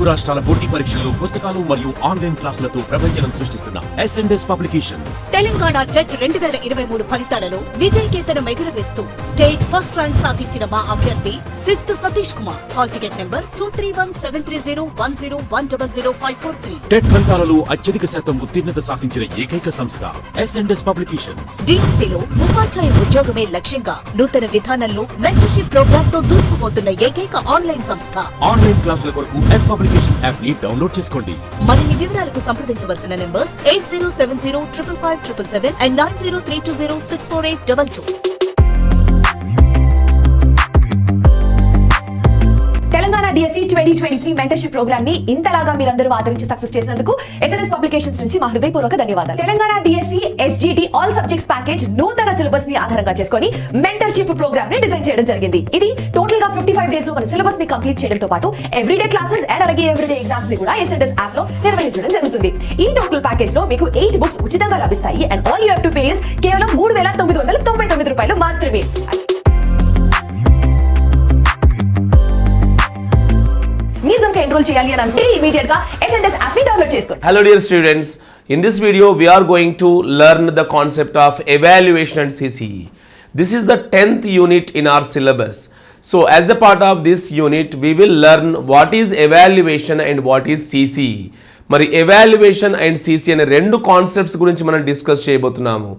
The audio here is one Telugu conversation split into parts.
రాష్ట్రాల పోటీ పరీక్షలు, పుస్తకాలు మరియు ఆన్లైన్ క్లాసులతో ప్రభంజనం సృష్టిస్తున్న S&S పబ్లికేషన్స్. తెలంగాణ జెట్ 2023 ఫలితాలలో విజయకేతనం ఎగురవేస్తూ స్టేట్ ఫస్ట్ ర్యాంక్ సాధించిన మా అభ్యర్థి Sistu Satish Kumar. Hall ticket number 23173010010543. TET ఫలితాలలో అత్యధిక శాతం ఉత్తీర్ణత సాధించిన ఏకైక సంస్థ S&S పబ్లికేషన్స్. DSCలో ఉపాధ్యాయ ఉద్యోగమే లక్ష్యంగా నూతన విధానంలో మెంటర్షిప్ ప్రోగ్రామ్ తో దూసుకుపోతున్న ఏకైక ఆన్లైన్ సంస్థ. ఆన్లైన్ క్లాసుల కొరకు S పబ్లికేషన్ యాప్ ని డౌన్లోడ్ చేసుకోండి. మరిన్ని వివరాలకు సంప్రదించవలసిన numbers 8070557777 and 9032064822. Telangana DSC 2023 mentorship programme ని ఇంతలాగా మీరందరూ ఆదరించి సక్సెస్ చేసినందుకు S&S పబ్లికేషన్స్ నుంచి మా హృదయపూర్వక ధన్యవాదాలు. Telangana DSC SGT all subjects package నూతన సిలబస్ ని ఆధారంగా చేసుకొని మెంటర్షిప్ ప్రోగ్రామ్ ని డిజైన్ చేయడం జరిగింది. ఇది టోటల్ గా 55 డేస్ లో మన సిలబస్ ని కంప్లీట్ చేయడంతో పాటు ఎవ్రీడే క్లాసెస్ అండ్ అలాగే ఎవ్రీడే ఎగ్జామ్స్ ని కూడా S&S యాప్ లో నిర్వహించడం జరుగుతుంది. ఈ టోటల్ ప్యాకేజ్ లో మీకు 8 బుక్స్ ఉచితంగా లభిస్తాయి and all you have to pay is కేవలం 3999 రూపాయలు మాత్రమే. Hello dear students, in this video we are going to learn the concept of evaluation and CCE. This is the 10th unit in our syllabus. So as a part of this unit we will learn what is evaluation and what is CCE. మరి evaluation and CCE అనే రెండు కాన్సెప్ట్స్ గురించి మనం డిస్కస్ చేయబోతున్నాము.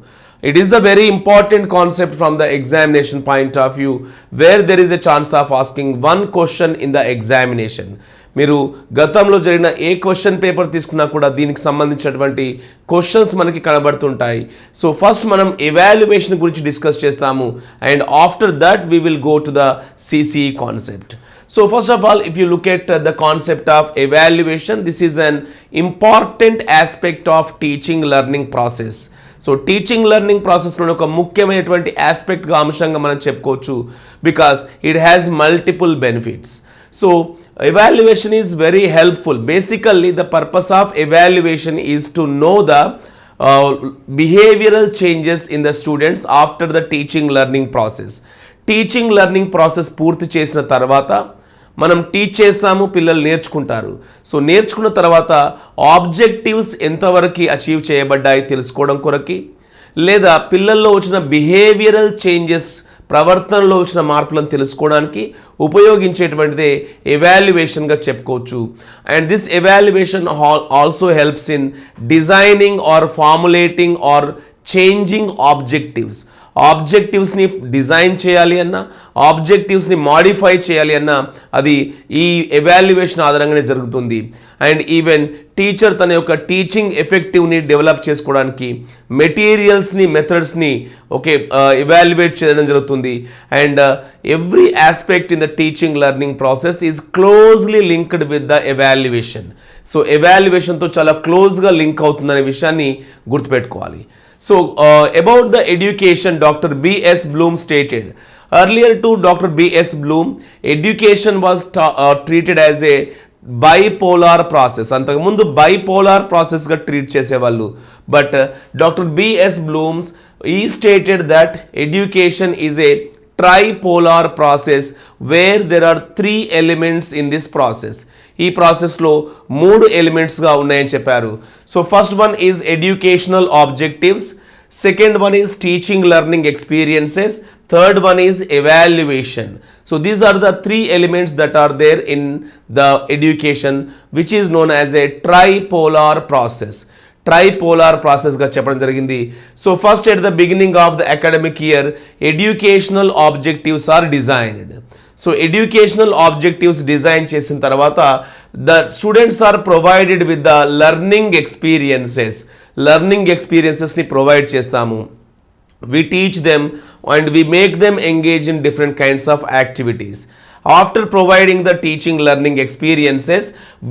It is the very important concept from the examination point of view where there is a chance of asking one question in the examination. మీరు గతంలో జరిగిన ఏ క్వశ్చన్ పేపర్ తీసుకున్నా కూడా దీనికి సంబంధించినటువంటి క్వశ్చన్స్ మనకి కనబడుతుంటాయి. సో ఫస్ట్ మనం ఎవాల్యుయేషన్ గురించి డిస్కస్ చేస్తాము and after that we will go to the CCE concept. So first of all, if you look at the concept of evaluation, this is an important aspect of teaching learning process. So teaching learning ప్రాసెస్లో ఒక ముఖ్యమైనటువంటి ఆస్పెక్ట్గా అంశంగా మనం చెప్పుకోవచ్చు because it has multiple benefits. So evaluation is very helpful. Basically the purpose of evaluation is to know the behavioral changes in the students after the teaching learning process. Teaching learning process పూర్తి చేసిన తర్వాత మనం టీచ్ చేస్తాము, పిల్లలు నేర్చుకుంటారు. సో నేర్చుకున్న తర్వాత ఆబ్జెక్టివ్స్ ఎంతవరకు అచీవ్ చేయబడ్డాయి తెలుసుకోవడం కొరకి, లేదా పిల్లల్లో వచ్చిన బిహేవియరల్ చేంజెస్, ప్రవర్తనలో వచ్చిన మార్పులను తెలుసుకోవడానికి ఉపయోగించేటువంటిదే ఎవాల్యుయేషన్గా చెప్పుకోవచ్చు. And this evaluation also helps in designing or formulating or changing objectives. ఆబ్జెక్టివ్స్ని డిజైన్ చేయాలి అన్నా, ఆబ్జెక్టివ్స్ని మాడిఫై చేయాలి అన్నా అది ఈ ఎవాల్యుయేషన్ ఆధారంగానే జరుగుతుంది. అండ్ ఈవెన్ టీచర్ తన యొక్క టీచింగ్ ఎఫెక్టివ్ని డెవలప్ చేసుకోవడానికి మెటీరియల్స్ని, మెథడ్స్ని ఎవాల్యుయేట్ చేయడం జరుగుతుంది. And every aspect in the teaching learning process is closely linked with the evaluation. So ఎవాల్యుయేషన్తో చాలా క్లోజ్గా లింక్ అవుతుందనే విషయాన్ని గుర్తుపెట్టుకోవాలి. So about the education, Dr. B.S. Bloom stated earlier to Dr. B.S. Bloom, education was treated as a bipolar process. అంతకుముందు bipolar ప్రాసెస్గా ట్రీట్ చేసేవాళ్ళు. But doctor B.S. Blooms he stated that education is a tripolar process where there are 3 elements in this process. ఈ ప్రాసెస్లో 3 ఎలిమెంట్స్గా ఉన్నాయని చెప్పారు. So first one is educational objectives, second one is teaching learning experiences, third one is evaluation. So these are the 3 elements that are there in the education which is known as a tripolar process. Tripolar ప్రాసెస్గా చెప్పడం జరిగింది. So first at the beginning of the academic year educational objectives are designed. So educational objectives design చేసిన తర్వాత the students are provided with the learning ఎక్స్పీరియన్సెస్ని provide చేస్తాము. we teach them and we make them engage in different kinds of activities. After providing the teaching learning experiences,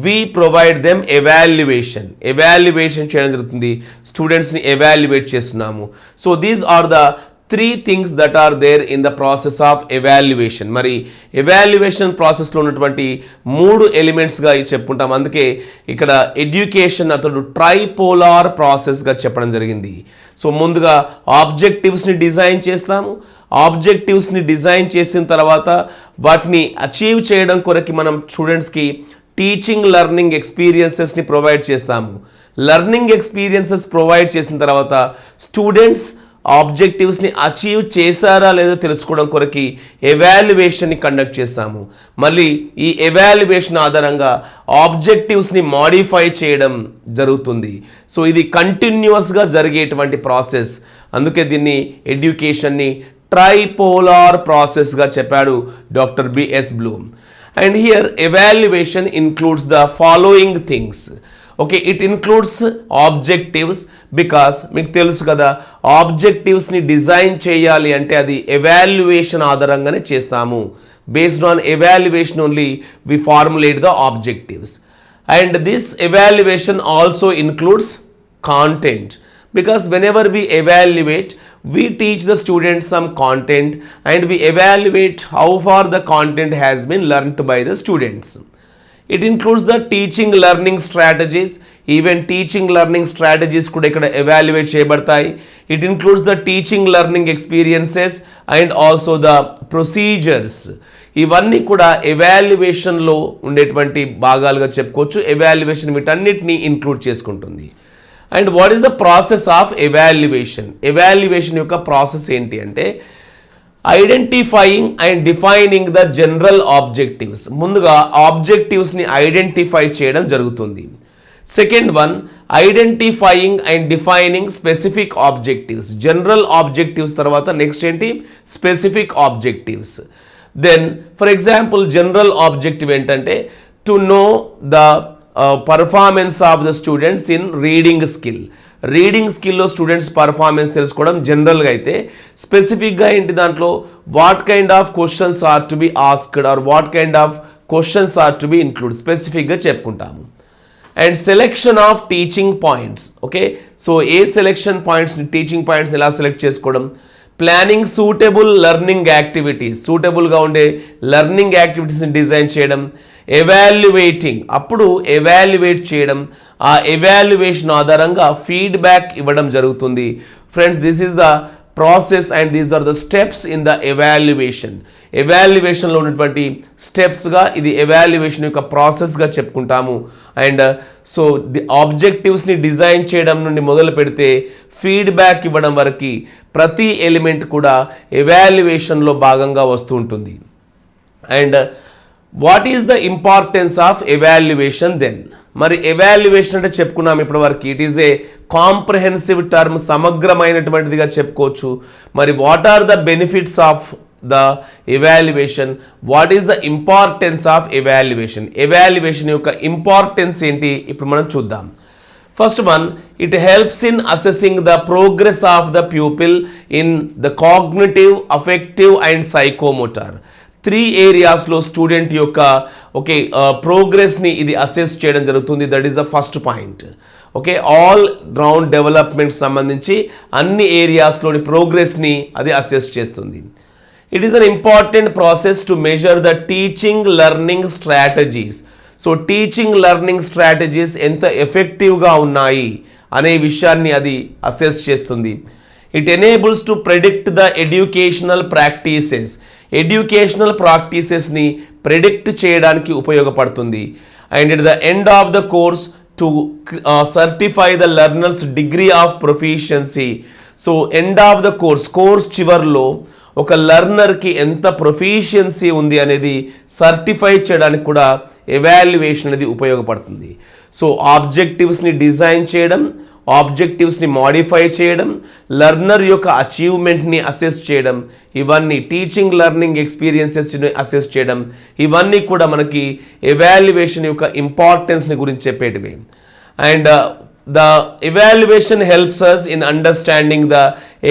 we provide them evaluation చేయడం జరుగుతుంది. స్టూడెంట్స్ని ఎవాల్యుయేట్ చేస్తున్నాము. So these are the 3 things that are there in the process of evaluation. మరి ఎవాల్యుయేషన్ ప్రాసెస్లో ఉన్నటువంటి 3 ఎలిమెంట్స్గా చెప్పుకుంటాం. అందుకే ఇక్కడ ఎడ్యుకేషన్ అతడు ట్రైపోలార్ ప్రాసెస్గా చెప్పడం జరిగింది. సో ముందుగా ఆబ్జెక్టివ్స్ని డిజైన్ చేస్తాము. ఆబ్జెక్టివ్స్ని డిజైన్ చేసిన తర్వాత వాటిని అచీవ్ చేయడం కొరకు మనం స్టూడెంట్స్కి టీచింగ్ లెర్నింగ్ ఎక్స్పీరియన్సెస్ని ప్రొవైడ్ చేస్తాము. లెర్నింగ్ ఎక్స్పీరియన్సెస్ ప్రొవైడ్ చేసిన తర్వాత స్టూడెంట్స్ ఆబ్జెక్టివ్స్ని అచీవ్ చేశారా లేదో తెలుసుకోవడం కొరకు ఎవాల్యుయేషన్ని కండక్ట్ చేస్తాము. మళ్ళీ ఈ ఎవాల్యుయేషన్ ఆధారంగా ఆబ్జెక్టివ్స్ని మాడిఫై చేయడం జరుగుతుంది. సో ఇది కంటిన్యూస్గా జరిగేటువంటి ప్రాసెస్. అందుకే దీన్ని ఎడ్యుకేషన్ని ట్రైపోలార్ ప్రాసెస్గా చెప్పాడు doctor BS Bloom. And here evaluation includes the following things. Okay, it includes objectives because మీకు తెలుసు కదా, ఆబ్జెక్టివ్స్ని డిజైన్ చేయాలి అంటే అది ఎవాల్యుయేషన్ ఆధారంగానే చేస్తాము. Based on evaluation only we formulate the objectives. And this evaluation also includes content because whenever we evaluate, we teach the students some content and we evaluate how far the content has been learned by the students. It includes the teaching learning strategies. Even teaching learning strategies kuda ikkada evaluate cheyabadtayi. It includes the teaching learning experiences and also the procedures. ఇవన్నీ కూడా ఎవాల్యుయేషన్లో ఉండేటువంటి భాగాలుగా చెప్పుకోవచ్చు. ఎవాల్యుయేషన్ వీటన్నిటిని ఇంక్లూడ్ చేసుకుంటుంది. And what is the process of evaluation? Evaluation యొక్క ప్రాసెస్ ఏంటి అంటే identifying and defining the general objectives. ముందుగా ఆబ్జెక్టివ్స్ని ఐడెంటిఫై చేయడం జరుగుతుంది. Second one, identifying and defining specific objectives. General objectives తర్వాత నెక్స్ట్ ఏంటి? Specific objectives. Then for example general objective ఏంటంటే to know the performance of the students in reading skill. Reading స్కిల్లో స్టూడెంట్స్ పర్ఫార్మెన్స్ తెలుసుకోవడం జనరల్గా అయితే, స్పెసిఫిక్గా ఏంటి దాంట్లో what kind of questions are to be asked or what kind of questions are to be include స్పెసిఫిక్గా చెప్పుకుంటాము. And selection of teaching points. Okay, so a selection పాయింట్స్ని, టీచింగ్ పాయింట్స్ని ఎలా సెలెక్ట్ చేసుకోవడం. ప్లానింగ్ సూటబుల్ లెర్నింగ్ యాక్టివిటీస్, సూటబుల్గా ఉండే లెర్నింగ్ యాక్టివిటీస్ని డిజైన్ చేయడం. ఎవాల్యుయేటింగ్, అప్పుడు ఎవాల్యుయేట్ చేయడం. ఆ ఎవాల్యుయేషన్ ఆధారంగా ఫీడ్బ్యాక్ ఇవ్వడం జరుగుతుంది. Friends, this is the process and these are the steps in the evaluation. ఎవాల్యుయేషన్లో ఉన్నటువంటి స్టెప్స్గా ఇది ఎవాల్యుయేషన్ యొక్క ప్రాసెస్గా చెప్పుకుంటాము. అండ్ సో ది ఆబ్జెక్టివ్స్ని డిజైన్ చేయడం నుండి మొదలు పెడితే ఫీడ్బ్యాక్ ఇవ్వడం వరకు ప్రతి ఎలిమెంట్ కూడా ఎవాల్యుయేషన్లో భాగంగా వస్తూ ఉంటుంది. And what is the importance of evaluation then? మరి ఎవాల్యుయేషన్ అంటే చెప్పుకున్నాం ఇప్పటి వరకు. It is a comprehensive term, సమగ్రమైనటువంటిదిగా చెప్పుకోవచ్చు. మరి what are the benefits of the evaluation? What is the importance of evaluation? Evaluation యొక్క ఇంపార్టెన్స్ ఏంటి ఇప్పుడు మనం చూద్దాం. First one, it helps in assessing the progress of the pupil in the cognitive, affective and psychomotor. 3 ఏరియాస్లో స్టూడెంట్ యొక్క ప్రోగ్రెస్ని ఇది అసెస్ చేయడం జరుగుతుంది. That is the first point. Okay, all round development సంబంధించి అన్ని ఏరియాస్లోని ప్రోగ్రెస్ని అది అసెస్ చేస్తుంది. It is an important process to measure the teaching learning strategies. So teaching learning strategies ఎంత ఎఫెక్టివ్గా ఉన్నాయి అనే విషయాన్ని అది అసెస్ చేస్తుంది. It enables to predict the educational practices. Educational ప్రాక్టీసెస్ని ప్రెడిక్ట్ చేయడానికి ఉపయోగపడుతుంది. And at the end of the course to certify the learners degree of proficiency. So end of the course చివర్లో ఒక లెర్నర్కి ఎంత ప్రొఫిషియన్సీ ఉంది అనేది సర్టిఫై చేయడానికి కూడా ఎవాల్యుయేషన్ అనేది ఉపయోగపడుతుంది. సో ఆబ్జెక్టివ్స్ని డిజైన్ చేయడం, ఆబ్జెక్టివ్స్ని మాడిఫై చేయడం, లెర్నర్ యొక్క అచీవ్మెంట్ని అసెస్ చేయడం, ఇవన్నీ టీచింగ్ లెర్నింగ్ ఎక్స్పీరియన్సెస్ని అసెస్ చేయడం, ఇవన్నీ కూడా మనకి ఎవాల్యుయేషన్ యొక్క ఇంపార్టెన్స్ని గురించి చెప్పేటివి. And the evaluation helps us in understanding the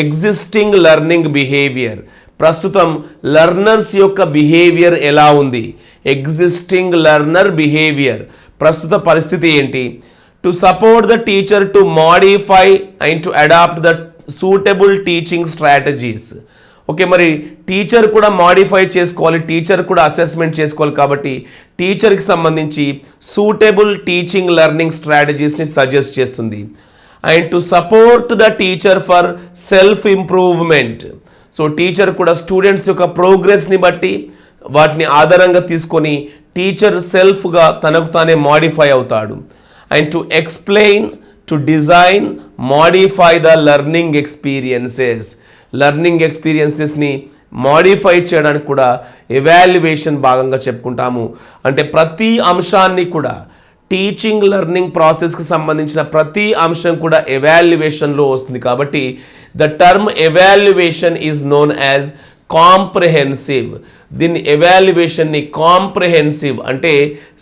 existing learning behavior. ప్రస్తుతం లెర్నర్స్ యొక్క బిహేవియర్ ఎలా ఉంది, ఎగ్జిస్టింగ్ లెర్నర్ బిహేవియర్, ప్రస్తుత పరిస్థితి ఏంటి. To support the teacher to modify and to adapt the suitable teaching strategies. Okay, మరి టీచర్ కూడా మాడిఫై చేసుకోవాలి, టీచర్ కూడా అసెస్మెంట్ చేసుకోవాలి. కాబట్టి టీచర్కి సంబంధించి సూటబుల్ టీచింగ్ లెర్నింగ్ స్ట్రాటజీస్ని సజెస్ట్ చేస్తుంది. And to support the teacher for self improvement. So teacher కూడా స్టూడెంట్స్ యొక్క ప్రోగ్రెస్ని బట్టి వాటిని ఆధారంగా తీసుకొని టీచర్ సెల్ఫ్గా తనకు తానే మాడిఫై అవుతాడు. And to explain, to design, modify the learning ఎక్స్పీరియన్సెస్ని మాడిఫై చేయడానికి కూడా ఎవాల్యుయేషన్ భాగంగా చెప్పుకుంటాము. అంటే ప్రతి అంశాన్ని కూడా టీచింగ్ లెర్నింగ్ ప్రాసెస్కి సంబంధించిన ప్రతి అంశం కూడా ఎవాల్యుయేషన్లో వస్తుంది. కాబట్టి the term evaluation is known as comprehensive. దీన్ని ఎవాల్యుయేషన్ని కాంప్రహెన్సివ్ అంటే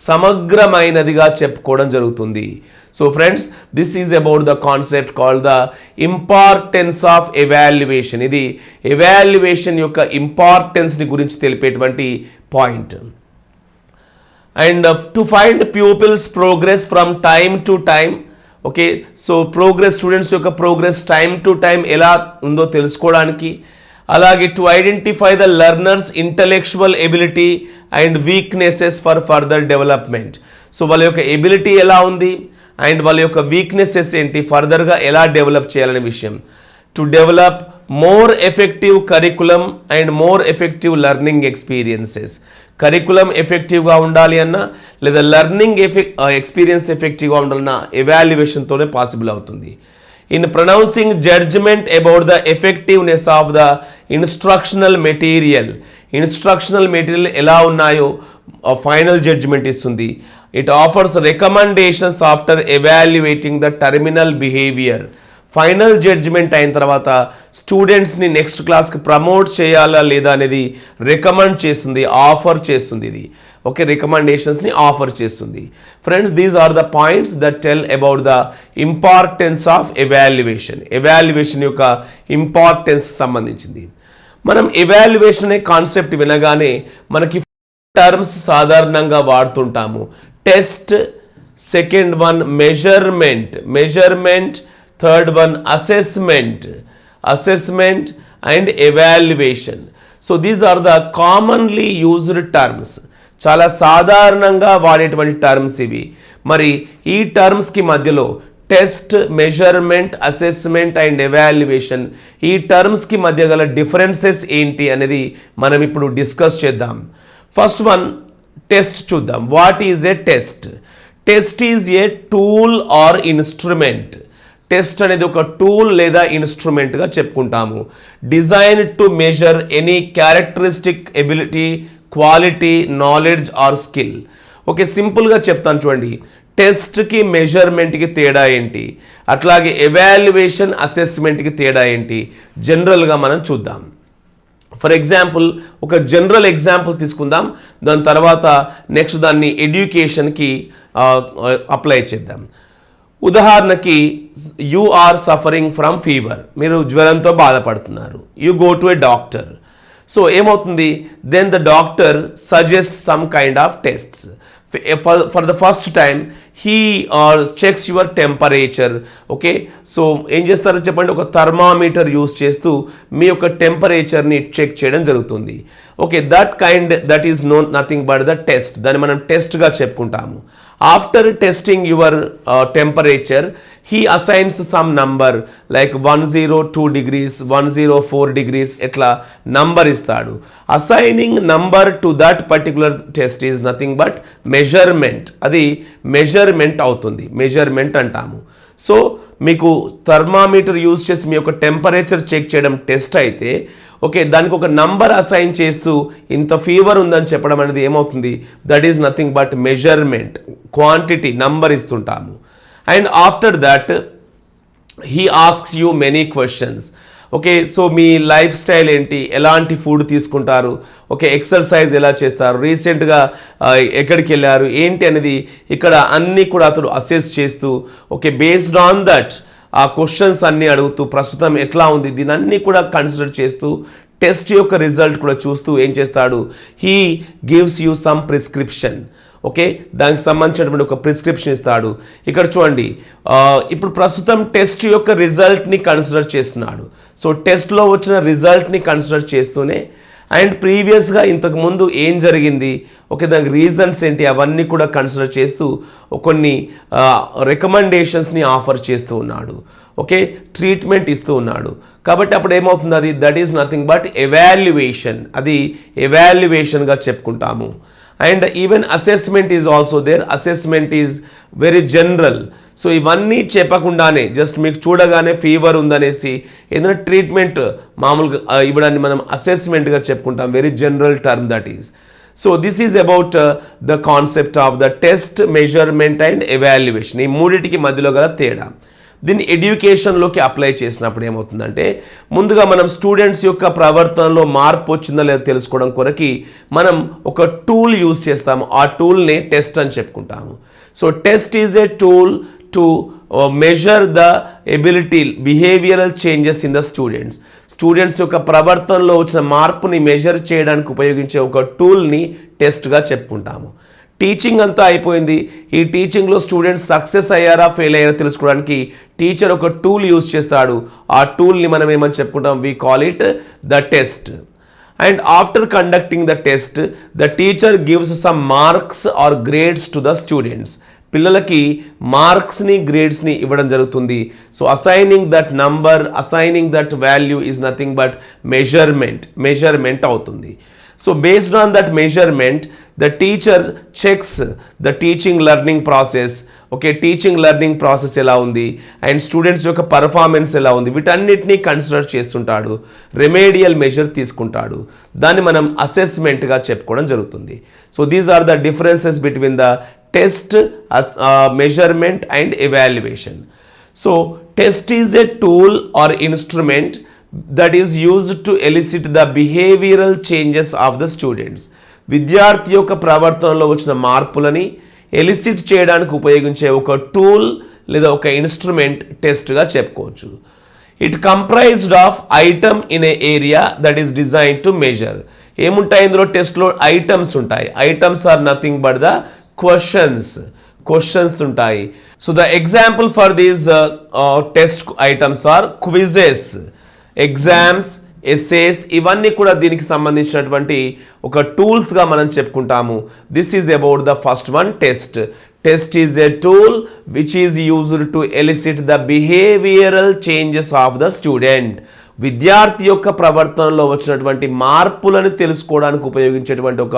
సమగ్రమైనదిగా చెప్పుకోవడం జరుగుతుంది. So friends, this is about the concept called the importance of evaluation. ఇది ఎవాల్యుయేషన్ యొక్క ఇంపార్టెన్స్ని గురించి తెలిపేటువంటి point. And to find pupils progress from time to time, okay, so progress students యొక్క progress time to time ఎలా ఉందో తెలుసుకోవడానికి, అలాగే to identify the learners intellectual ability and weaknesses for further development. So వాళ్ళ యొక్క ఎబిలిటీ ఎలా ఉంది అండ్ వాళ్ళ యొక్క వీక్నెసెస్ ఏంటి, ఫర్దర్గా ఎలా డెవలప్ చేయాలనే విషయం. To develop more effective curriculum and more effective learning experiences. Curriculum ఎఫెక్టివ్గా ఉండాలి అన్నా లేదా లెర్నింగ్ ఎక్స్పీరియన్స్ ఎఫెక్టివ్గా ఉండాలన్నా ఎవాల్యుయేషన్తోనే పాసిబుల్ అవుతుంది. In pronouncing judgement about the effectiveness of the instructional material ఎలా ఉన్నాయో ఫైనల్ జడ్జ్మెంట్ ఇస్తుంది. It offers recommendations after evaluating the terminal behaviour. Final judgement అయిన తర్వాత స్టూడెంట్స్ని నెక్స్ట్ క్లాస్కి ప్రమోట్ చేయాలా లేదా అనేది రికమెండ్ చేస్తుంది, ఆఫర్ చేస్తుంది. ఇది ఓకే, రికమెండేషన్స్ని ఆఫర్ చేస్తుంది. Friends, these are the points that tell about the importance of evaluation యొక్క ఇంపార్టెన్స్ సంబంధించింది. మనం ఎవాల్యుయేషన్ అనే కాన్సెప్ట్ వినగానే మనకి టర్మ్స్ సాధారణంగా వాడుతుంటాము. Test, second one measurement, third one assessment and evaluation. So these are the commonly used terms. చాలా సాధారణంగా వాడేటువంటి టర్మ్స్ ఇవి. మరి ఈ టర్మ్స్కి మధ్యలో test, measurement, assessment and evaluation, ఈ టర్మ్స్కి మధ్య గల డిఫరెన్సెస్ ఏంటి అనేది మనం ఇప్పుడు డిస్కస్ చేద్దాం. ఫస్ట్ వన్ టెస్ట్ చూద్దాం. What is a test? Test is a tool or instrument. Test అనేది ఒక టూల్ లేదా ఇన్స్ట్రుమెంట్గా చెప్పుకుంటాము. Design to measure any characteristic, ability, quality, knowledge or skill. Okay, సింపుల్గా చెప్తాను చూడండి. టెస్ట్కి మెజర్మెంట్కి తేడా ఏంటి, అట్లాగే ఎవాల్యుయేషన్ అసెస్మెంట్కి తేడా ఏంటి, జనరల్గా మనం చూద్దాం. ఫర్ ఎగ్జాంపుల్ ఒక జనరల్ ఎగ్జాంపుల్ తీసుకుందాం, దాని తర్వాత నెక్స్ట్ దాన్ని ఎడ్యుకేషన్కి అప్లై చేద్దాం. ఉదాహరణకి you are suffering from fever, మీరు జ్వరంతో బాధపడుతున్నారు. You go to a doctor. So ఏమవుతుంది, then the doctor suggest some kind of tests. For the first time he are checks your temperature. Okay, so ఏం చేస్తారో చెప్పండి, ఒక థర్మామీటర్ యూస్ చేస్తూ మీ యొక్క టెంపరేచర్ని చెక్ చేయడం జరుగుతుంది. Okay, that is nothing but the test. దాన్ని మనం టెస్ట్గా చెప్పుకుంటాము. After testing your temperature, he assigns some number like 102 degrees, 104 degrees ఎట్లా నంబర్ ఇస్తాడు. Assigning number to that particular test is nothing but measurement. అది మెజర్మెంట్ అవుతుంది, మెజర్మెంట్ అంటాము. సో మీకు థర్మామీటర్ యూజ్ చేసి మీ యొక్క టెంపరేచర్ చెక్ చేయడం టెస్ట్ అయితే, ఓకే, దానికి ఒక నంబర్ అసైన్ చేస్తూ ఇంత ఫీవర్ ఉందని చెప్పడం అనేది ఏమవుతుంది, that is nothing but measurement, quantity, number ఇస్తుంటాము. And after that he asks you many questions. Okay, so మీ లైఫ్ స్టైల్ ఏంటి, ఎలాంటి ఫుడ్ తీసుకుంటారు, ఓకే, ఎక్సర్సైజ్ ఎలా చేస్తారు, రీసెంట్గా ఎక్కడికి వెళ్ళారు ఏంటి అనేది ఇక్కడ అన్నీ కూడా అతడు అసెస్ చేస్తూ, ఓకే, బేస్డ్ ఆన్ దట్ ఆ క్వశ్చన్స్ అన్నీ అడుగుతూ ప్రస్తుతం ఎట్లా ఉంది దీని అన్నీ కూడా కన్సిడర్ చేస్తూ టెస్ట్ యొక్క రిజల్ట్ కూడా చూస్తూ ఏం చేస్తాడు, he gives you some prescription. Okay, దానికి సంబంధించినటువంటి ఒక ప్రిస్క్రిప్షన్ ఇస్తాడు. ఇక్కడ చూడండి, ఇప్పుడు ప్రస్తుతం టెస్ట్ యొక్క రిజల్ట్ని కన్సిడర్ చేస్తున్నాడు. సో టెస్ట్లో వచ్చిన రిజల్ట్ని కన్సిడర్ చేస్తూనే అండ్ ప్రీవియస్గా ఇంతకుముందు ఏం జరిగింది, ఓకే, దానికి రీజన్స్ ఏంటి, అవన్నీ కూడా కన్సిడర్ చేస్తూ కొన్ని రికమెండేషన్స్ని ఆఫర్ చేస్తూ ఉన్నాడు. ఓకే, ట్రీట్మెంట్ ఇస్తూ ఉన్నాడు. కాబట్టి అప్పుడు ఏమవుతుంది, అది that is nothing but evaluation. అది ఎవాల్యుయేషన్గా చెప్పుకుంటాము. And even assessment is also there. Assessment is very general. So ఇవన్నీ చెప్పకుండానే జస్ట్ మీకు చూడగానే ఫీవర్ ఉందనేసి ఏదైనా ట్రీట్మెంట్ మామూలుగా ఇవ్వడాన్ని మనం అసెస్మెంట్గా చెప్పుకుంటాం. Very general term that is. So this is about the concept of the test, measurement and evaluation. ఈ మూడింటికి మధ్యలో గల తేడా. దీన్ని ఎడ్యుకేషన్లోకి అప్లై చేసినప్పుడు ఏమవుతుందంటే ముందుగా మనం స్టూడెంట్స్ యొక్క ప్రవర్తనలో మార్పు వచ్చిందా లేదా తెలుసుకోవడం కొరకి మనం ఒక టూల్ యూజ్ చేస్తాము. ఆ టూల్ని టెస్ట్ అని చెప్పుకుంటాము. So test is a tool to measure the ability, behavioural changes in the students. Students యొక్క ప్రవర్తనలో వచ్చిన మార్పుని మెజర్ చేయడానికి ఉపయోగించే ఒక టూల్ని టెస్ట్గా చెప్పుకుంటాము. టీచింగ్ అంతా అయిపోయింది. ఈ టీచింగ్లో స్టూడెంట్స్ సక్సెస్ అయ్యారా ఫెయిల్ అయ్యారా తెలుసుకోవడానికి టీచర్ ఒక టూల్ యూజ్ చేస్తాడు. ఆ టూల్ని మనం ఏమని చెప్పుకుంటాం? We call it the test. And after conducting the test the teacher gives some marks or grades to the students. పిల్లలకి మార్క్స్ని గ్రేడ్స్ని ఇవ్వడం జరుగుతుంది. So assigning that number, assigning that value is nothing but measurement అవుతుంది. So based on that measurement, the teacher checks the teaching learning process. Okay, teaching learning process ఎలా ఉంది అండ్ స్టూడెంట్స్ యొక్క పర్ఫార్మెన్స్ ఎలా ఉంది వీటన్నిటిని కన్సిడర్ చేస్తుంటాడు. రెమేడియల్ మెజర్ తీసుకుంటాడు. దాన్ని మనం అసెస్మెంట్గా చెప్పుకోవడం జరుగుతుంది. So these are the differences between the test, measurement and evaluation. So test is a tool or instrument that is used to elicit the behavioral changes of the students. విద్యార్థి యొక్క ప్రవర్తనలో వచ్చిన మార్పులని ఎలిసిట్ చేయడానికి ఉపయోగించే ఒక టూల్ లేదా ఒక ఇన్స్ట్రుమెంట్ టెస్ట్గా చెప్పుకోవచ్చు. It comprised of item in a area that is design to measure. ఏముంటాయి ఇందులో టెస్ట్లో? ఐటమ్స్ ఉంటాయి. Items are nothing but the questions ఉంటాయి. So the example for these test items are quizzes, exams, essays. ఇవన్నీ కూడా దీనికి సంబంధించినటువంటి ఒక టూల్స్గా మనం చెప్పుకుంటాము. This is about the first one, test. Test is a tool which is used to elicit the behavioural changes of the student. విద్యార్థి యొక్క ప్రవర్తనలో వచ్చినటువంటి మార్పులను తెలుసుకోవడానికి ఉపయోగించేటువంటి ఒక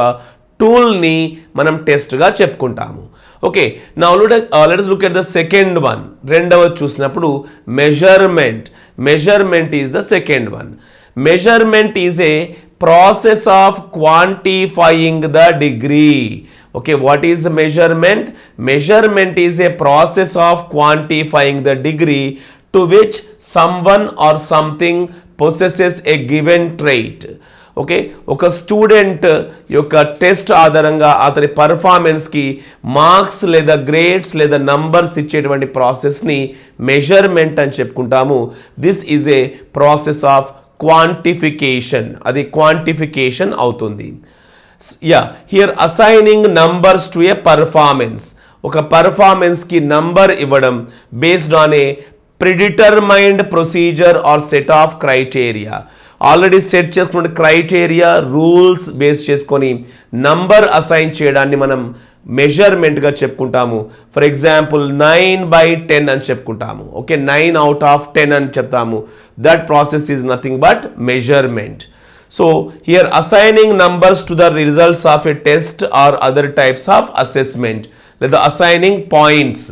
టూల్ని మనం టెస్ట్గా చెప్పుకుంటాము. Okay, now let us look at the second one. రెండవది చూసినప్పుడు measurement. Measurement is the second one. Measurement is a process of quantifying the degree. Okay, what is the measurement? Measurement is a process of quantifying the degree to which someone or something possesses a given trait. Okay, ఒక స్టూడెంట్ యొక్క టెస్ట్ ఆధారంగా అతని పర్ఫార్మెన్స్కి మార్క్స్ లేదా గ్రేడ్స్ లేదా నంబర్స్ ఇచ్చేటువంటి ప్రాసెస్ని మెజర్మెంట్ అని చెప్పుకుంటాము. This is a process of quantification. అది క్వాంటిఫికేషన్ అవుతుంది. Here assigning numbers to a performance. ఒక పర్ఫార్మెన్స్కి నంబర్ ఇవ్వడం based on a predetermined procedure or set of criteria. Already set చేసుకున్న క్రైటీరియా, రూల్స్ బేస్ చేసుకొని నంబర్ అసైన్ చేయడాన్ని మనం మెజర్మెంట్గా చెప్పుకుంటాము. ఫర్ ఎగ్జాంపుల్ 9/10 అని చెప్పుకుంటాము. ఓకే, 9 out of 10 అని చెప్తాము. That process is nothing but measurement. So here assigning numbers to the results of a test or other types of assessment, లేదా assigning points,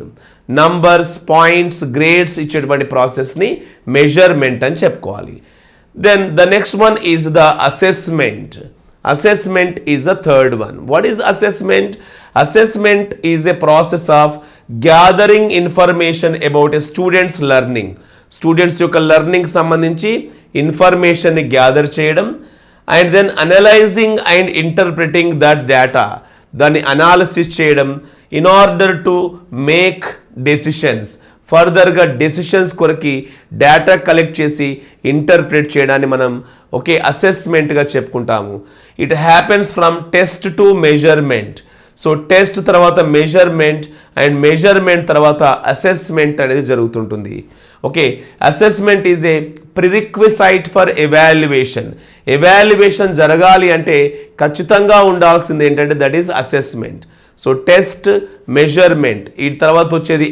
numbers, points, grades ఇచ్చేటువంటి ప్రాసెస్ని మెజర్మెంట్ అని చెప్పుకోవాలి. Then the next one is the assessment. Assessment is the third one. What is assessment? Assessment is a process of gathering information about a student's learning. Students యొక్క learning సంబంధించి information ని గ్యాదర్ చేయడం and then analyzing and interpreting that data. దాన్ని అనాలిసిస్ చేయడం in order to make decisions. ఫర్దర్గా డెసిషన్స్ కొరకి డేటా కలెక్ట్ చేసి ఇంటర్ప్రిట్ చేయడాన్ని మనం ఓకే అసెస్మెంట్గా చెప్పుకుంటాము. It happens from test to measurement. So test తర్వాత మెజర్మెంట్ అండ్ మెజర్మెంట్ తర్వాత అసెస్మెంట్ అనేది జరుగుతుంటుంది. Okay, assessment is a prerequisite for evaluation. Evaluation జరగాలి అంటే ఖచ్చితంగా ఉండాల్సింది ఏంటంటే that is assessment. So test, measurement, ఈ తర్వాత వచ్చేది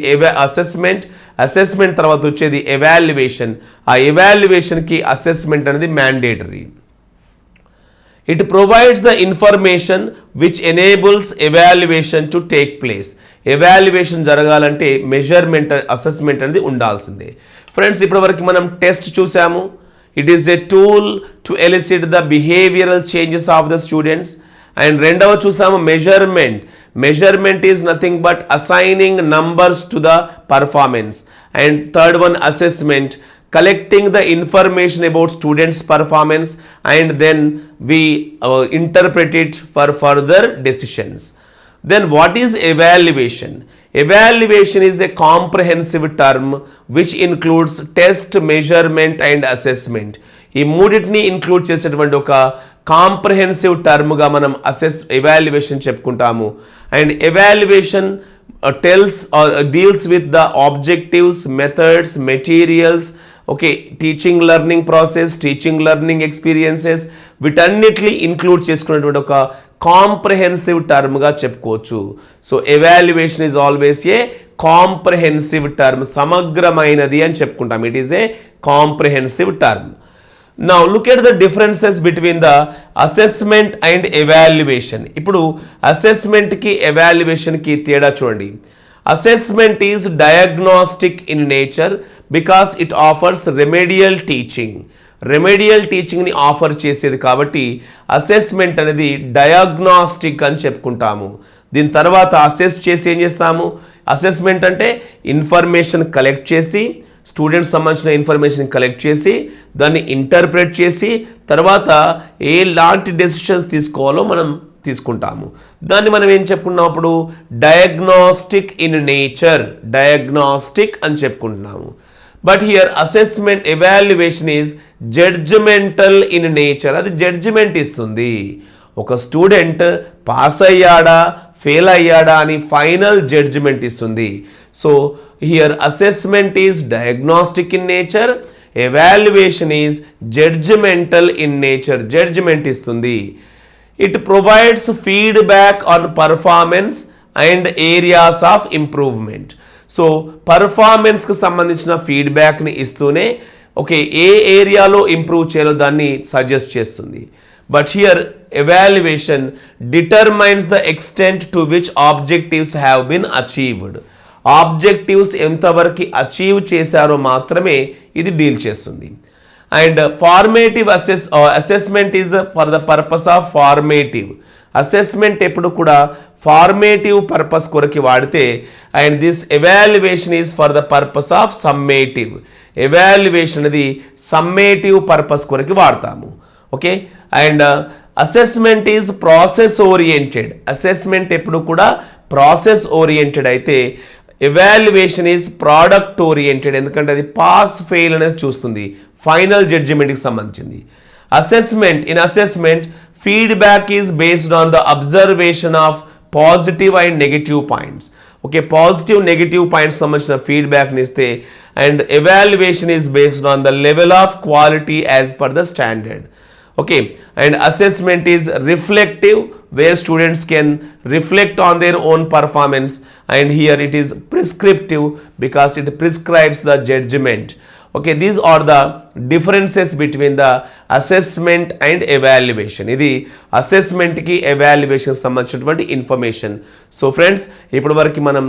అసెస్మెంట్ తర్వాత వచ్చేది ఎవాల్యుయేషన్. ఆ ఎవాల్యుయేషన్కి అసెస్మెంట్ అనేది mandatory. It provides the information which enables evaluation to take place. Evaluation జరగాలంటే మెజర్మెంట్ అసెస్మెంట్ అనేది ఉండాల్సిందే. ఫ్రెండ్స్ ఇప్పటివరకు మనం టెస్ట్ చూసాము. It is a tool to elicit the behavioral changes of the students. And రెండవ చూసాము measurement. Measurement is nothing but assigning numbers to the performance. And third one assessment, collecting the information about students' performance and then we interpret it for further decisions. Then what is evaluation? Evaluation is a comprehensive term which includes test, measurement and assessment. ఈ మూడింటిని ఇంక్లూడ్ చేసేటువంటి ఒక కాంప్రహెన్సివ్ టర్మ్గా మనం ఎవాల్యుయేషన్ చెప్పుకుంటాము. And evaluation tells or deals with the objectives, methods, materials, okay, teaching learning process, teaching learning experiences, వీటన్నిటిని ఇంక్లూడ్ చేసుకున్నటువంటి ఒక కాంప్రహెన్సివ్ టర్మ్గా చెప్పుకోవచ్చు. So evaluation is always a comprehensive term, సమగ్రమైనది అని చెప్పుకుంటాం. It is a comprehensive term. Now look at the differences between the assessment and evaluation. ఇప్పుడు అసెస్మెంట్ కి ఎవాల్యుయేషన్ కి తేడా చూడండి. Assessment is diagnostic in nature because it offers remedial teaching. Remedial టీచింగ్ని ఆఫర్ చేసేది కాబట్టి అసెస్మెంట్ అనేది డయాగ్నోస్టిక్ అని చెప్పుకుంటాము. దీని తర్వాత అసెస్ చేసి ఏం చేస్తాము? అసెస్మెంట్ అంటే ఇన్ఫర్మేషన్ కలెక్ట్ చేసి, స్టూడెంట్స్ సంబంధించిన ఇన్ఫర్మేషన్ కలెక్ట్ చేసి దాన్ని ఇంటర్ప్రెట్ చేసి తర్వాత ఎలాంటి డెసిషన్స్ తీసుకోవాలో మనం తీసుకుంటాము. దాన్ని మనం ఏం చెప్పుకున్నాం అప్పుడు? డయాగ్నోస్టిక్ ఇన్ నేచర్, డయాగ్నోస్టిక్ అని చెప్పుకుంటున్నాము. But here assessment evaluation is judgemental in nature. అది జడ్జిమెంట్ ఇస్తుంది. ఒక స్టూడెంట్ పాస్ అయ్యాడా ఫెయిల్ అయ్యాడా అని ఫైనల్ జడ్జిమెంట్ ఇస్తుంది. So here assessment is diagnostic in nature, evaluation is judgemental in nature, judgement ఇస్తుంది. It provides feedback on performance and areas of improvement. So పర్ఫార్మెన్స్కి సంబంధించిన ఫీడ్బ్యాక్ని ఇస్తూనే ఓకే ఏ ఏరియాలో ఇంప్రూవ్ చేయాలో దాన్ని సజెస్ట్ చేస్తుంది. But here evaluation determines the extent to which objectives have been achieved. Objectives ఎంతవరకు అచీవ్ చేశారో మాత్రమే ఇది డీల్ చేస్తుంది. And formative assessment is for the purpose of formative. Assessment ఎప్పుడు కూడా ఫార్మేటివ్ పర్పస్ కొరకు వాడితే, and this evaluation is for the purpose of summative. Evaluation అనేది సమ్మేటివ్ పర్పస్ కొరకు వాడతాము. Okay, and assessment is process oriented. Assessment ఎప్పుడు కూడా ప్రాసెస్ ఓరియంటెడ్ అయితే ఎవాల్యుయేషన్ ఈజ్ ప్రోడక్ట్ ఓరియంటెడ్, ఎందుకంటే అది పాస్ ఫెయిల్ అనేది చూస్తుంది, ఫైనల్ జడ్జిమెంట్కి సంబంధించింది. Assessment feedback is based on the observation of positive and negative points. Okay, positive negative points సంబంధించిన ఫీడ్బ్యాక్ని ఇస్తే, and evaluation is based on the level of quality as per the standard. Okay, and assessment is reflective, where students can reflect on their own performance, and here it is prescriptive because it prescribes the judgment. Okay, these are the differences between the assessment and evaluation. ఇది assessment కి evaluation సంబంధించినటువంటి ఇన్ఫర్మేషన్. సో ఫ్రెండ్స్ ఇప్పటి వరకు మనం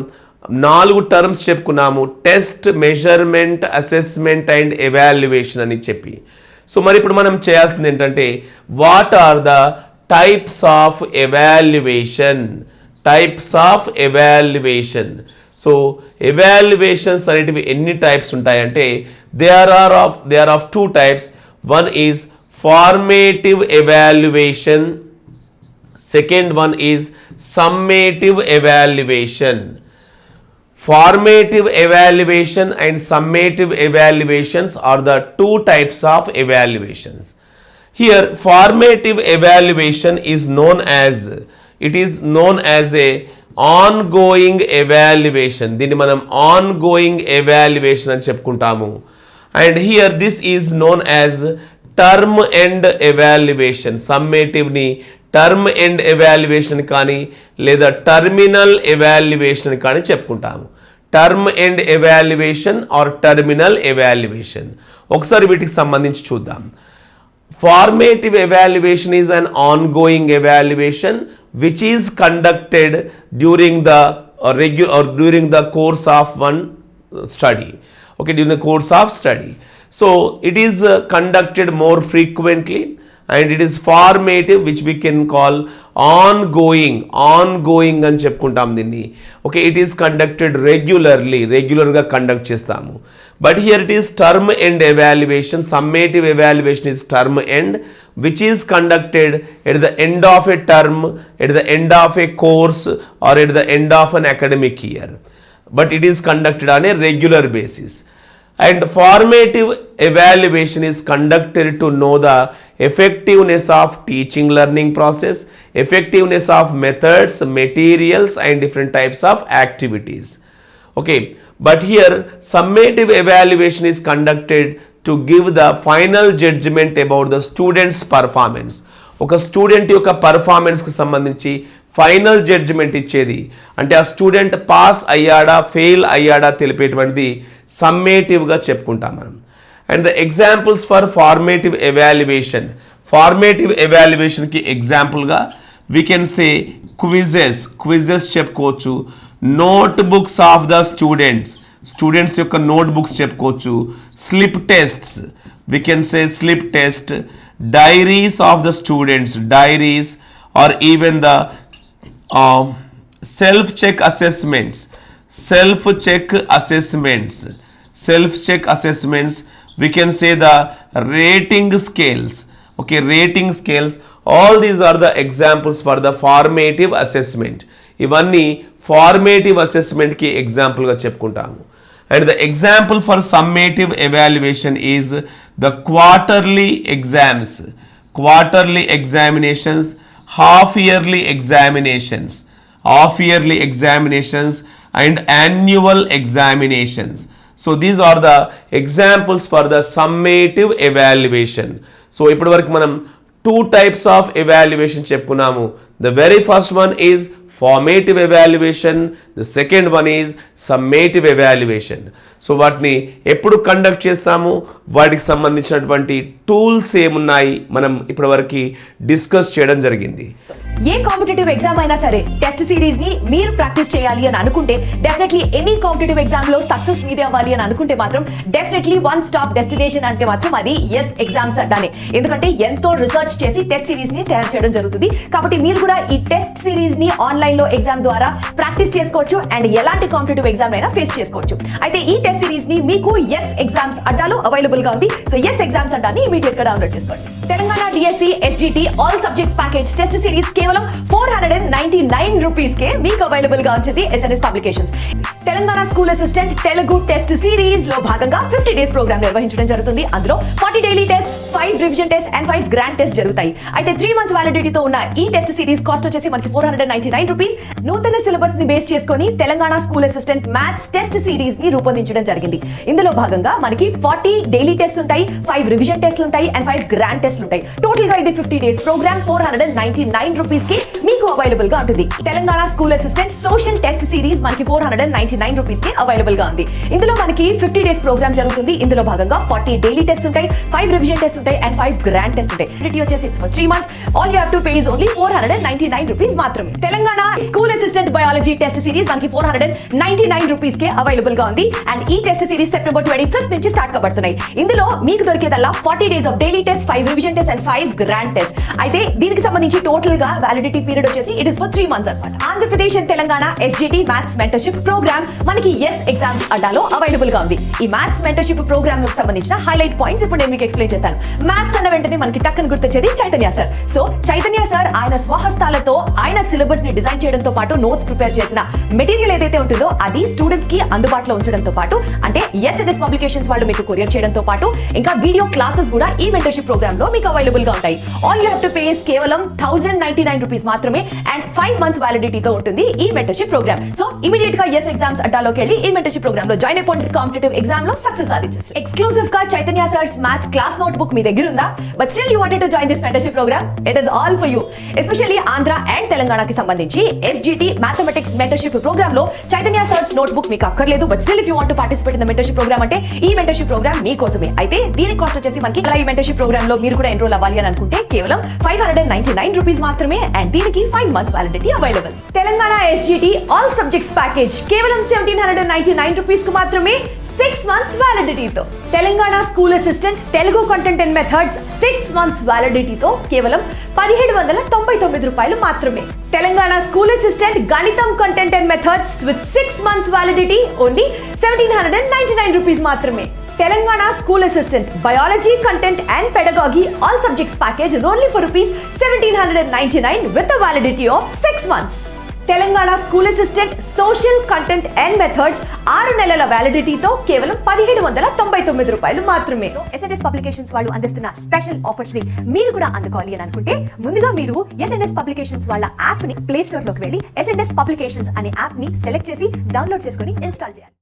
4 టర్మ్స్ చెప్పుకున్నాము: test, measurement, assessment and evaluation అని చెప్పి. సో మరి ఇప్పుడు మనం చేయాల్సింది ఏంటంటే, what are the types of evaluation? Types of evaluation. So evaluations అనేటివి ఎన్ని టైప్స్ ఉంటాయంటే, they are of 2 types. One is formative evaluation, second one is summative evaluation. Formative evaluation and summative evaluations are the 2 types of evaluations. Here formative evaluation is known as a ongoing evaluation. దీన్ని మనం ongoing evaluation అని చెప్పుకుంటాము. And here this is known as term end evaluation. Summative ని టర్మ్ ఎండ్ ఎవాల్యుయేషన్ కానీ లేదా టర్మినల్ ఎవాల్యుయేషన్ కానీ చెప్పుకుంటాము. Term end evaluation or terminal evaluation. ఒకసారి వీటికి సంబంధించి చూద్దాం. Formative evaluation is an ongoing evaluation which is conducted during the during the course of one study. Okay, during the course of study. So it is conducted more frequently, and it is formative, which we can call ongoing అని చెప్పుకుంటాం దీన్ని. ఓకే, ఇట్ ఈస్ కండక్టెడ్ రెగ్యులర్గా కండక్ట్ చేస్తాము. But here it is term end evaluation. Summative evaluation is term end, which is conducted at the end of a term, at the end of a course, or at the end of an academic year. But it is conducted on a regular basis. And formative evaluation is conducted to know the effectiveness of teaching learning process, effectiveness of methods, materials, and different types of activities. Okay, but here summative evaluation is conducted to give the final judgment about the student's performance. ఒక స్టూడెంట్ యొక్క పర్ఫార్మెన్స్కి సంబంధించి ఫైనల్ జడ్జిమెంట్ ఇచ్చేది, అంటే ఆ స్టూడెంట్ పాస్ అయ్యాడా ఫెయిల్ అయ్యాడా తెలిపేటువంటిది సమ్మేటివ్గా చెప్పుకుంటాం మనం. And the examples for formative ఎవాల్యుయేషన్కి ఎగ్జాంపుల్గా వీ కెన్ సే క్విజెస్ చెప్పుకోవచ్చు, notebooks of the students యొక్క నోట్ బుక్స్ చెప్పుకోవచ్చు, slip tests, we can say slip test, diaries of the students, or even the self-check assessments, we can say the rating scales. Okay, rating scales, all these are the examples for the formative assessment. ఇవన్నీ formative assessment కి example గా చెప్పుకుంటాము. And the example for summative evaluation is the quarterly examinations, half yearly examinations, and annual examinations. So these are the examples for the summative evaluation. So ఇప్పటి వరకు మనం 2 types of evaluation చెప్పుకున్నాము. The very first one is formative evaluation, the second one is summative evaluation. So వాటిని ఎప్పుడు కండక్ట్ చేస్తాము, వాటికి సంబంధించినటువంటి టూల్స్ ఏమున్నాయి మనం ఇప్పటివరకు డిస్కస్ చేయడం జరిగింది. ఏ కాంపిటేటివ్ ఎగ్జామ్ అయినా సరే టెస్ట్ సిరీస్ ని మీరు ప్రాక్టీస్ చేయాలి అని అనుకుంటే, డెఫినెట్లీ ఎనీ కాంపిటేటివ్ ఎగ్జామ్ లో సక్సెస్ మీదే అవ్వాలి అని అనుకుంటే మాత్రం డెఫినెట్లీ వన్ స్టాప్ డెస్టినేషన్ అంటే మాత్రం అది ఎస్ ఎగ్జామ్స్ అడ్డానే. ఎందుకంటే ఎంతో రీసెర్చ్ చేసి టెస్ట్ సిరీస్ ని తయారు చేయడం జరుగుతుంది. కాబట్టి మీరు కూడా ఈ టెస్ట్ సిరీస్ ని ఆన్లైన్ లో ఎగ్జామ్ ద్వారా ప్రాక్టీస్ చేసుకోవచ్చు అండ్ ఎలాంటి కాంపిటేటివ్ ఎగ్జామ్ అయినా ఫేస్ చేసుకోవచ్చు. అయితే ఈ టెస్ట్ సిరీస్ ని మీకు ఎస్ ఎగ్జామ్స్ అడ్డాలో అవైలబుల్ గా ఉంది. సో ఎస్ ఎగ్జామ్స్ అడ్డాని ఇమీడియట్ గా డౌన్లోడ్ చేసుకోండి. Telangana DSC SGT all subjects package test series కేవలం 499 రూపీస్ కే మీకు అవైలబుల్ గా ఉంటుంది SNS publications. Telangana school assistant Telugu test series లో భాగంగా 50 డేస్ ప్రోగ్రామ్ నిర్వహించడం జరుగుతుంది. అందులో 40 daily test, 5 revision test and 5 grand test జరుగుతాయి. అయితే 3 మంత్స్ వ్యాలిడిటీతో ఉన్న ఈ టెస్ట్ సిరీస్ కాస్ట్ వచ్చేసి మనకి 499 రూపీస్. నూతన సిలబస్ ని బేస్ చేసుకొని Telangana school assistant maths test series ని రూపొందించడం జరిగింది. ఇందులో భాగంగా మనకి 40 డైలీ టెస్ట్ ఉంటాయి, 5 రివిజన్ టెస్ట్లు ఉంటాయి అండ్ 5 గ్రాండ్ టెస్ట్లు ఉంటాయి. టోటల్ గా ఇది 50 డేస్ ప్రోగ్రామ్ 499 రూపీస్ కి మీకు అవైలబుల్ గా ఉంటుంది. Telangana school assistant social test series మనకి 499 రూపీస్ కి అవైలబుల్ గా ఉంది. ఇందులో మనకి 50 డేస్ ప్రోగ్రామ్ జరుగుతుంది. ఇందులో భాగంగా 40 డైలీ టెస్ట్ ఉంటాయి, 5 రివిజన్ టెస్ట్ ఉంటాయి అండ్ 5 గ్రాండ్ టెస్ట్ ఉంటాయి. ఇది వచ్చేసి 3 months. All you have to pay is only 499 rupees మాత్రమే. Telangana school assistant biology test series మనకి 499 రూపీస్ కి అవైలబుల్ గా ఉంది. అండ్ ఈ టెస్ట్ సిరీస్ సెప్టెంబర్ 25 నుంచి స్టార్ట్ కాబడుతున్నాయి. ఇందులో మీకు దొరికేదల్లా 40 days of daily test, 5 revision test and 5 grand test. అయితే దీనికి సంబంధించి టోటల్ గా వ్యాలిడిటీ పీరియడ్ వచ్చేసి ఇట్ ఇస్ ఫర్ 3 మంత్స్ అన్నమాట. Andhra Pradesh and Telangana SGT maths mentorship programme మనకి ఎస్ ఎగ్జామ్స్ అడ్డాలో అవైలబుల్ గా ఉంది. ఈ మ్యాథ్స్ మెంటర్షిప్ ప్రోగ్రామ్ కు సంబంధించిన హైలైట్ పాయింట్స్ ఇప్పుడు నేను మీకు ఎక్స్ప్లెయిన్ చేస్తాను. మ్యాథ్స్ అన్న వెంటనే మనకి టక్కన గుర్తొచ్చేది Chaitanya sir. So Chaitanya sir ఆయన స్వహస్తాలతో ఆయన సిలబస్ ని డిజైన్ చేయడంతో పాటు నోట్స్ ప్రిపేర్ చేసిన మెటీరియల్ ఏదైతే ఉంటుందో అది స్టూడెంట్స్ కి అందుబాటులో ఉంచడంతో పాటు, అంటే ఎస్ఎన్ఎస్ పబ్లికేషన్స్ వాళ్ళు మీకు కొరియర్ చేయడంతో పాటు ఇంకా వీడియో క్లాసెస్ కూడా ఈ మెంటర్షిప్ ప్రోగ్రామ్ లో మీకు అవైలబుల్ గా ఉంటాయి. All you have to pay కేవలం 1099 రూపీస్ మాత్రమే అండ్ 5 మంత్స్ వ్యాలిడిటీతో ఉంటుంది ఈ మెంటర్షిప్ ప్రోగ్రామ్. సో ఇమీడియట్ గా ఎస్ ఎగ్జామ్స్ అడ్డాలోకి వెళ్ళి ఈ మెంటర్షిప్ ప్రోగ్రామ్ లో జాయిన్ అయిపోండి. కాంపిటేటివ్ ఎగ్జామ్ లో సక్సెస్ సాధించవచ్చు. ఎక్స్క్లూసివ్ గా Chaitanya sir's maths class notebook మీ మీ దగ్గర ఉందా but still you wanted to join this mentorship programme it is all for you especially Andhra and తెలంగాణకి సంబంధించి SGT మ్యాథమెటిక్స్ మెంటర్షిప్ ప్రోగ్రామ్ లో చైతన్య సర్స్ నోట్బుక్ మీకు అక్కర్లేదు but still if you want to participate in the mentorship programme అంటే ఈ మెంటర్షిప్ ప్రోగ్రామ్ మీకోసమే అయితే దీని కాస్ట్ వచ్చేసి మనకి ఈ మెంటర్షిప్ ప్రోగ్రామ్ లో మీరు కూడా ఎన్రోల్ అవ్వాలి అని అనుకుంటే కేవలం 599 రూపీస్ మాత్రమే అండ్ దీనికి 5 months validity available Telangana SGT all subjects package కేవలం 1799 రూపీస్ కు మాత్రమే 6 months వ్యాలిడిటీతో Telangana school assistant Telugu content and methods 6 months వ్యాలిడిటీతో కేవలం 1799 రూపాయలు మాత్రమే తెలంగాణ స్కూల్ అసిస్టెంట్ గణితం content and methods with 6 months validity only 1799 rupees మాత్రమే Telangana school assistant biology content and pedagogy all subjects package is only for rupees 1799 with a validity of 6 months Telangana school assistant social content and methods 6 నెలల వ్యాలిడిటీతో కేవలం 1799 రూపాయలు మాత్రమే SNS పబ్లికేషన్స్ వాళ్ళు అందిస్తున్న స్పెషల్ ఆఫర్స్ ని మీరు కూడా అందుకోవాలి అని అనుకుంటే ముందుగా మీరు SNS పబ్లికేషన్స్ వాళ్ళ యాప్ ని ప్లే స్టోర్ లోకి వెళ్ళి SNS పబ్లికేషన్స్ అనే యాప్ ని సెలెక్ట్ చేసి డౌన్లోడ్ చేసుకొని ఇన్స్టాల్ చేయాలి